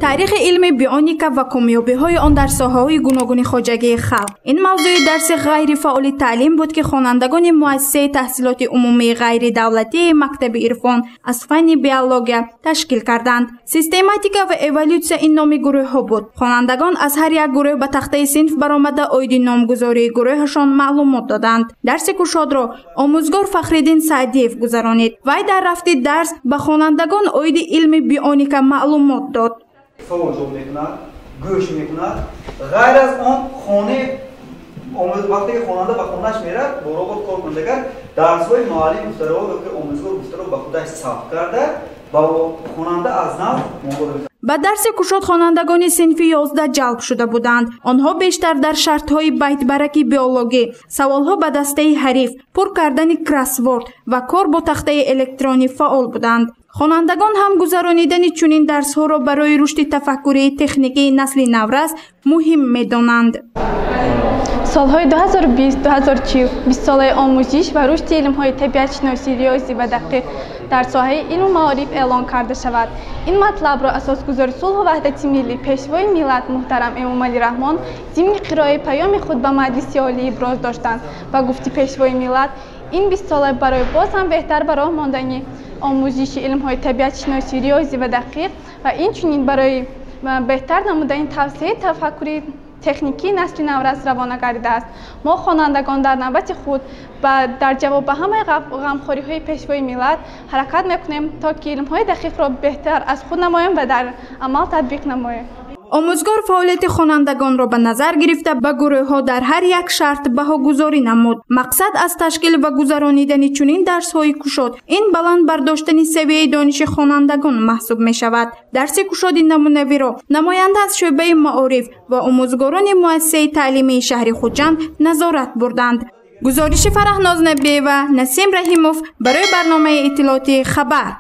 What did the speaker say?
تاریخ علم بیونیکا و کامیابی‌های آن در ساحه‌های گوناگون خواجگی خلق. این موضوع درس غیر فعال تعلیم بود که خوانندگان مؤسسه تحصیلات عمومی غیر دولتی مکتب عرفان از فن بیولوژی تشکیل کردند. سیستماتیکا و اِوالوسیا این نام گروه‌ها بود. خوانندگان از هر یک گروه به تخته صنف برآمده اوید نامگذاری گروهشان معلومات دادند. درس گشاد را آموزگار فخرالدین سعدیف گذرانید. وی در رفت درس به خوانندگان اوید علم بیونیکا معلومات داد. توجه میکند، گوش میکند. غیر از آن خانه وقتی که خواننده به خونه‌اش میره با ربات کار کننده درس‌های معلم گفته رو که آموزگار گفته رو به خودش ثبت کرده با خواننده از نو مواظب. به درس گشاد خوانندگان صنف 11 جلب شده بودند. آنها بیشتر در شرط‌های بیت‌برک بیولوژی، سوال‌ها به دسته حریف، پر کردن کراسورد و کار با تخته الکترونی فعال بودند. خوانندگان هم گذرانیدن چنین درس‌ها را برای رشد تفکری تکنیکی نسل نوروز مهم می‌دانند. سالهای 2020-2040 20 ساله آموزش و رشد علم‌های طبیعت شناسی، ریاضی و دقیق در ساحه علم و معارف اعلان کرده شود. این مطلب را اساسگذار صلح و وحدت ملی پیشوای ملت محترم امام علی رحمان ضمن قرائه پیام خود به مجلس عالی ابراز داشتند و گفتی پیشوای ملت این 20 ساله برای باز هم بهتر به راه ماندن آموزش علم‌های طبیعت شناسی، ریاضی و دقیق و اینچنین برای بهتر نمودن توسعه تفکری تکنیکی نسل نوروز روانه گردیده است. ما خوانندگان در نوبت خود در جواب به همه غمخوری‌های پیشوای ملت حرکت میکنیم تا که علم‌های دقیق را بهتر از خود نماییم و در عمل تطبیق نماییم. آموزگار فعالیت خوانندگان را به نظر گرفته به گروه‌ها در هر یک شرط بهاگذاری نمود. مقصد از تشکیل و گذرانیدن چنین درس‌های گشاد این بلند برداشتن سویه دانش خوانندگان محسوب می شود. درس گشاد نمونه‌وی را نماینده از شعبه معارف و آموزگاران مؤسسه تعلیمی شهر خوجند نظارت بردند. گزارش فرهناز نبی و نسیم رحیموف برای برنامه اطلاعاتی خبر.